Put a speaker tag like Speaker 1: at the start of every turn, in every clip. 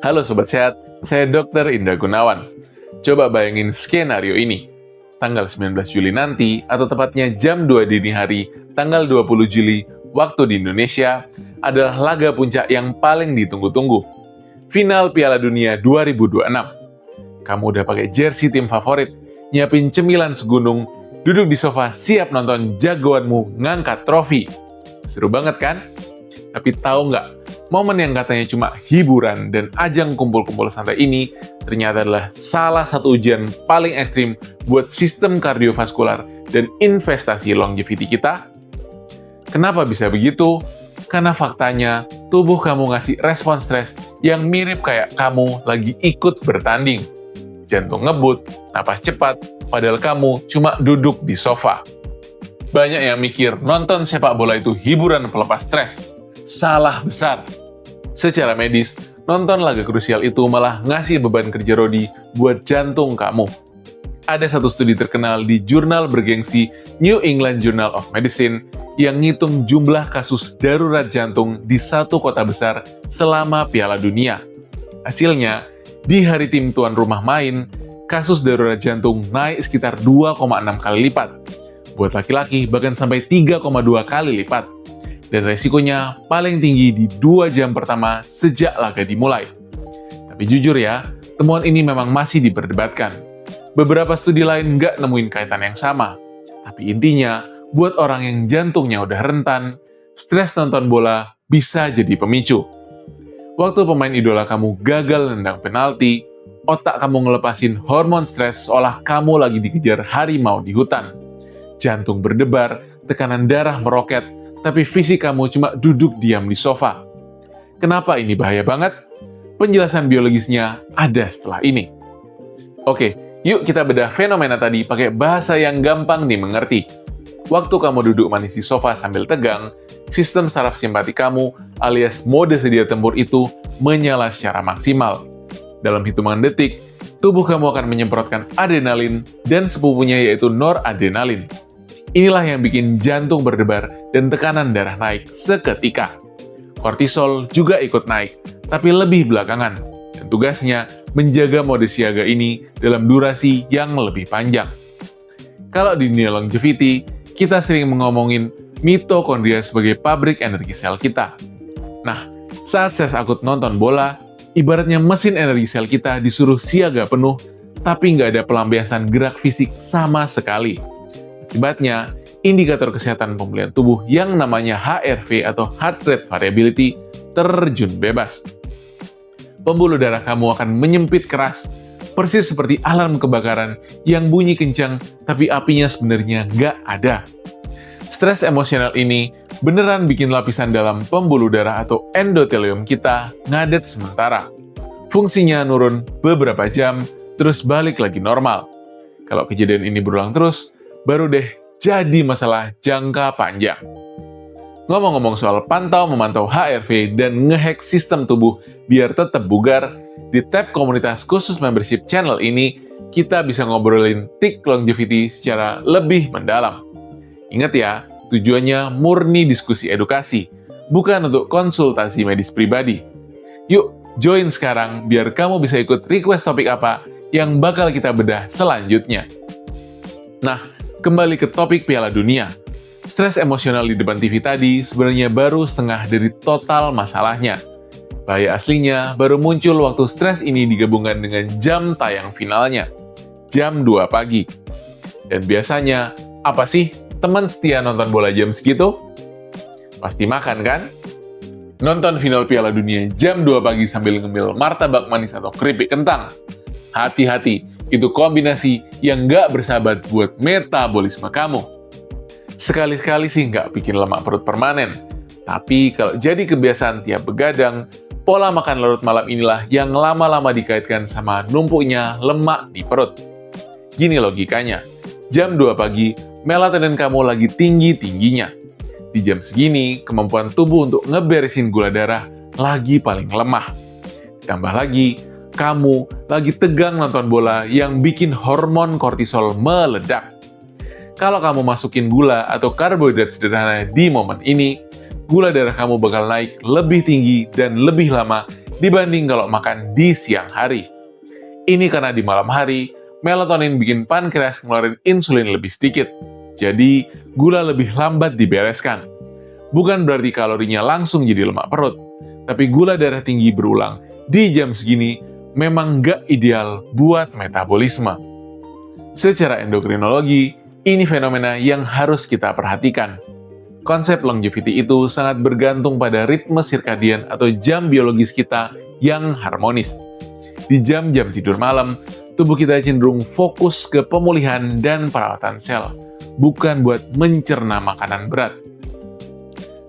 Speaker 1: Halo Sobat Sehat, saya Dr. Indra Gunawan. Coba bayangin skenario ini. Tanggal 19 Juli nanti, atau tepatnya jam 2 dini hari, tanggal 20 Juli, waktu di Indonesia, adalah laga puncak yang paling ditunggu-tunggu. Final Piala Dunia 2026. Kamu udah pakai jersey tim favorit, nyiapin cemilan segunung, duduk di sofa siap nonton jagoanmu ngangkat trofi. Seru banget kan? Tapi tahu nggak, momen yang katanya cuma hiburan dan ajang kumpul-kumpul santai ini ternyata adalah salah satu ujian paling ekstrim buat sistem kardiovaskular dan investasi longevity kita. Kenapa bisa begitu? Karena faktanya, tubuh kamu ngasih respon stres yang mirip kayak kamu lagi ikut bertanding. Jantung ngebut, napas cepat, padahal kamu cuma duduk di sofa. Banyak yang mikir nonton sepak bola itu hiburan pelepas stres. Salah besar. Secara medis, nonton laga krusial itu malah ngasih beban kerja rodi buat jantung kamu. Ada satu studi terkenal di jurnal bergengsi New England Journal of Medicine yang ngitung jumlah kasus darurat jantung di satu kota besar selama Piala Dunia. Hasilnya, di hari tim tuan rumah main, kasus darurat jantung naik sekitar 2,6 kali lipat. Buat laki-laki, bahkan sampai 3,2 kali lipat. Dan resikonya paling tinggi di 2 jam pertama sejak laga dimulai. Tapi jujur ya, temuan ini memang masih diperdebatkan. Beberapa studi lain nggak nemuin kaitan yang sama. Tapi intinya, buat orang yang jantungnya udah rentan, stres nonton bola bisa jadi pemicu. Waktu pemain idola kamu gagal nendang penalti, otak kamu ngelepasin hormon stres seolah kamu lagi dikejar harimau di hutan. Jantung berdebar, tekanan darah meroket, tapi fisik kamu cuma duduk diam di sofa. Kenapa ini bahaya banget? Penjelasan biologisnya ada setelah ini. Oke, yuk kita bedah fenomena tadi pakai bahasa yang gampang dimengerti. Waktu kamu duduk manis di sofa sambil tegang, sistem saraf simpati kamu alias mode sedia tempur itu menyala secara maksimal. Dalam hitungan detik, tubuh kamu akan menyemprotkan adrenalin dan sepupunya yaitu noradrenalin. Inilah yang bikin jantung berdebar dan tekanan darah naik seketika. Kortisol juga ikut naik, tapi lebih belakangan. Dan tugasnya menjaga mode siaga ini dalam durasi yang lebih panjang. Kalau di dunia longevity, kita sering ngomongin mitokondria sebagai pabrik energi sel kita. Nah, saat stres akut nonton bola, ibaratnya mesin energi sel kita disuruh siaga penuh, tapi nggak ada pelampiasan gerak fisik sama sekali. Akibatnya, indikator kesehatan pemulihan tubuh yang namanya HRV atau Heart Rate Variability terjun bebas. Pembuluh darah kamu akan menyempit keras, persis seperti alarm kebakaran yang bunyi kencang tapi apinya sebenarnya nggak ada. Stres emosional ini beneran bikin lapisan dalam pembuluh darah atau endotelium kita ngadet sementara. Fungsinya nurun beberapa jam, terus balik lagi normal. Kalau kejadian ini berulang terus, baru deh jadi masalah jangka panjang. Ngomong-ngomong soal memantau HRV dan ngehack sistem tubuh biar tetap bugar, di tab komunitas khusus membership channel ini, kita bisa ngobrolin tik longevity secara lebih mendalam. Ingat ya, tujuannya murni diskusi edukasi, bukan untuk konsultasi medis pribadi. Yuk, join sekarang biar kamu bisa ikut request topik apa yang bakal kita bedah selanjutnya. Nah, kembali ke topik Piala Dunia. Stres emosional di depan TV tadi sebenarnya baru setengah dari total masalahnya. Bahaya aslinya baru muncul waktu stres ini digabungkan dengan jam tayang finalnya, jam 2 pagi. Dan biasanya, apa sih teman setia nonton bola jam segitu? Pasti makan kan? Nonton final Piala Dunia jam 2 pagi sambil ngemil martabak manis atau keripik kentang. Hati-hati, itu kombinasi yang nggak bersahabat buat metabolisme kamu. Sekali-sekali sih nggak bikin lemak perut permanen, tapi kalau jadi kebiasaan tiap begadang, pola makan larut malam inilah yang lama-lama dikaitkan sama numpuknya lemak di perut. Gini logikanya, jam 2 pagi, melatonin kamu lagi tinggi-tingginya. Di jam segini, kemampuan tubuh untuk ngeberesin gula darah lagi paling lemah. Ditambah lagi, kamu lagi tegang nonton bola yang bikin hormon kortisol meledak. Kalau kamu masukin gula atau karbohidrat sederhana di momen ini, gula darah kamu bakal naik lebih tinggi dan lebih lama dibanding kalau makan di siang hari. Ini karena di malam hari, melatonin bikin pankreas ngeluarin insulin lebih sedikit. Jadi, gula lebih lambat dibereskan. Bukan berarti kalorinya langsung jadi lemak perut, tapi gula darah tinggi berulang di jam segini memang nggak ideal buat metabolisme. Secara endokrinologi, ini fenomena yang harus kita perhatikan. Konsep longevity itu sangat bergantung pada ritme sirkadian atau jam biologis kita yang harmonis. Di jam-jam tidur malam, tubuh kita cenderung fokus ke pemulihan dan perawatan sel, bukan buat mencerna makanan berat.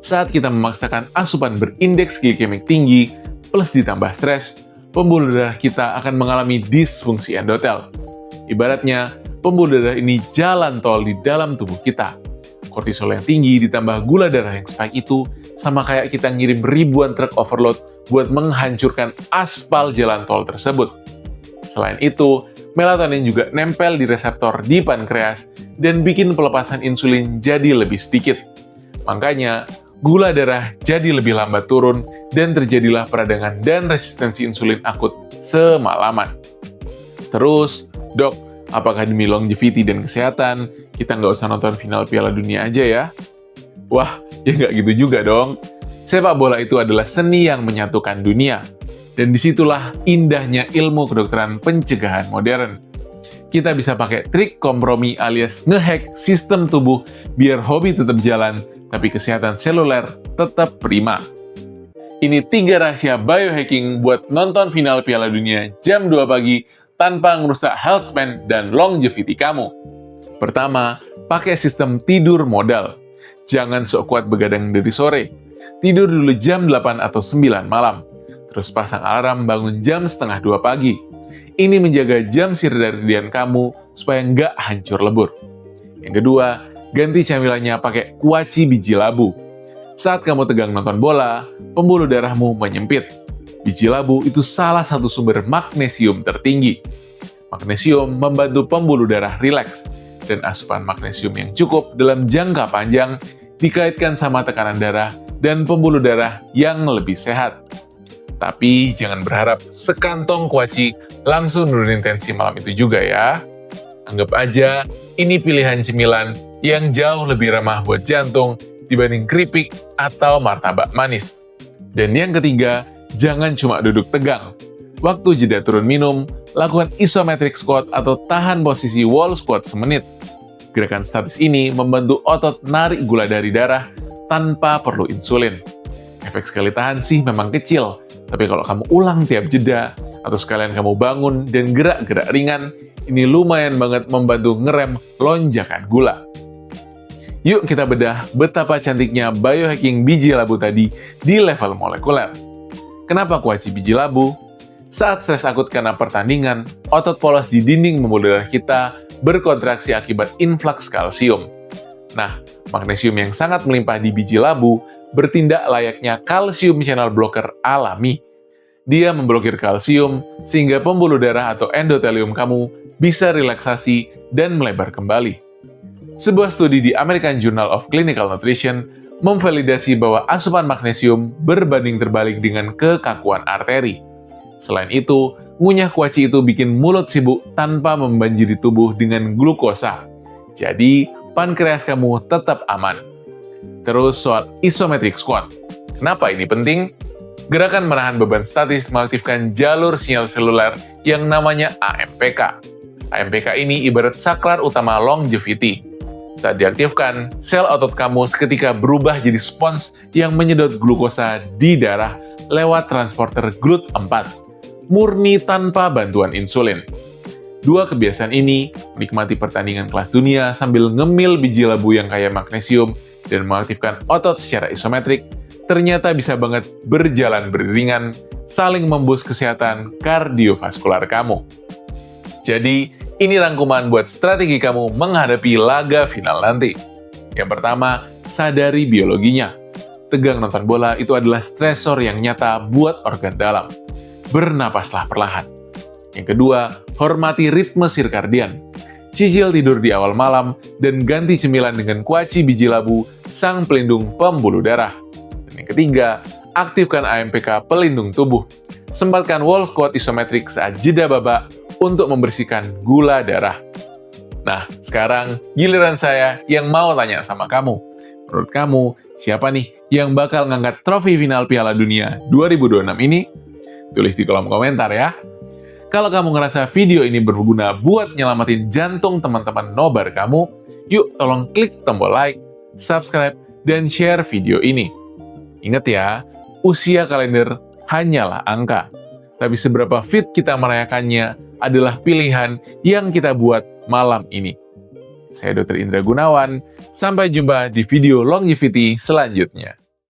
Speaker 1: Saat kita memaksakan asupan berindeks glikemik tinggi, plus ditambah stres, pembuluh darah kita akan mengalami disfungsi endotel. Ibaratnya, pembuluh darah ini jalan tol di dalam tubuh kita. Kortisol yang tinggi ditambah gula darah yang spike itu sama kayak kita ngirim ribuan truk overload buat menghancurkan aspal jalan tol tersebut. Selain itu, melatonin juga nempel di reseptor di pankreas dan bikin pelepasan insulin jadi lebih sedikit. Makanya, gula darah jadi lebih lambat turun dan terjadilah peradangan dan resistensi insulin akut semalaman. Terus, dok, apakah demi longevity dan kesehatan, kita nggak usah nonton final Piala Dunia aja ya? Wah, ya nggak gitu juga dong. Sepak bola itu adalah seni yang menyatukan dunia. Dan disitulah indahnya ilmu kedokteran pencegahan modern. Kita bisa pakai trik kompromi alias ngehack sistem tubuh biar hobi tetap jalan, tapi kesehatan seluler tetap prima. Ini 3 rahasia biohacking buat nonton final Piala Dunia jam 2 pagi tanpa ngerusak health span dan longevity kamu. Pertama, pakai sistem tidur modal. Jangan sok kuat begadang dari sore. Tidur dulu jam 8 atau 9 malam. Terus pasang alarm bangun jam setengah 2 pagi. Ini menjaga jam sirkadian kamu supaya nggak hancur lebur. Yang kedua, ganti camilannya pakai kuaci biji labu. Saat kamu tegang nonton bola, pembuluh darahmu menyempit. Biji labu itu salah satu sumber magnesium tertinggi. Magnesium membantu pembuluh darah rileks, dan asupan magnesium yang cukup dalam jangka panjang dikaitkan sama tekanan darah dan pembuluh darah yang lebih sehat. Tapi jangan berharap sekantong kuaci langsung nurunin tensi malam itu juga ya. Anggap aja ini pilihan cemilan yang jauh lebih ramah buat jantung dibanding keripik atau martabak manis. Dan yang ketiga, jangan cuma duduk tegang. Waktu jeda turun minum, lakukan isometric squat atau tahan posisi wall squat semenit. Gerakan statis ini membantu otot narik gula dari darah tanpa perlu insulin. Efek sekali tahan sih memang kecil, tapi kalau kamu ulang tiap jeda, atau sekalian kamu bangun dan gerak-gerak ringan, ini lumayan banget membantu ngerem lonjakan gula. Yuk kita bedah betapa cantiknya biohacking biji labu tadi di level molekuler. Kenapa kuaci biji labu? Saat stres akut karena pertandingan, otot polos di dinding pembuluh darah kita berkontraksi akibat influx kalsium. Nah, magnesium yang sangat melimpah di biji labu bertindak layaknya kalsium channel blocker alami. Dia memblokir kalsium sehingga pembuluh darah atau endotelium kamu bisa relaksasi dan melebar kembali. Sebuah studi di American Journal of Clinical Nutrition memvalidasi bahwa asupan magnesium berbanding terbalik dengan kekakuan arteri. Selain itu, ngunyah kuaci itu bikin mulut sibuk tanpa membanjiri tubuh dengan glukosa. Jadi, pankreas kamu tetap aman. Terus soal isometric squat. Kenapa ini penting? Gerakan menahan beban statis mengaktifkan jalur sinyal seluler yang namanya AMPK. AMPK ini ibarat saklar utama longevity. Saat diaktifkan, sel otot kamu seketika berubah jadi spons yang menyedot glukosa di darah lewat transporter GLUT4, murni tanpa bantuan insulin. Dua kebiasaan ini, menikmati pertandingan kelas dunia sambil ngemil biji labu yang kaya magnesium dan mengaktifkan otot secara isometrik, ternyata bisa banget berjalan beriringan, saling memboost kesehatan kardiovaskular kamu. Jadi, ini rangkuman buat strategi kamu menghadapi laga final nanti. Yang pertama, sadari biologinya. Tegang nonton bola itu adalah stresor yang nyata buat organ dalam. Bernapaslah perlahan. Yang kedua, hormati ritme sirkadian. Cicil tidur di awal malam dan ganti cemilan dengan kuaci biji labu, sang pelindung pembuluh darah. Dan yang ketiga, aktifkan AMPK pelindung tubuh. Sempatkan wall squat isometrik saat jeda babak untuk membersihkan gula darah. Nah, sekarang giliran saya yang mau tanya sama kamu. Menurut kamu, siapa nih yang bakal ngangkat trofi final Piala Dunia 2026 ini? Tulis di kolom komentar ya. Kalau kamu ngerasa video ini berguna buat nyelamatin jantung teman-teman nobar kamu, yuk tolong klik tombol like, subscribe, dan share video ini. Ingat ya, usia kalender hanyalah angka. Tapi seberapa fit kita merayakannya adalah pilihan yang kita buat malam ini. Saya Dr. Indra Gunawan, sampai jumpa di video longevity selanjutnya.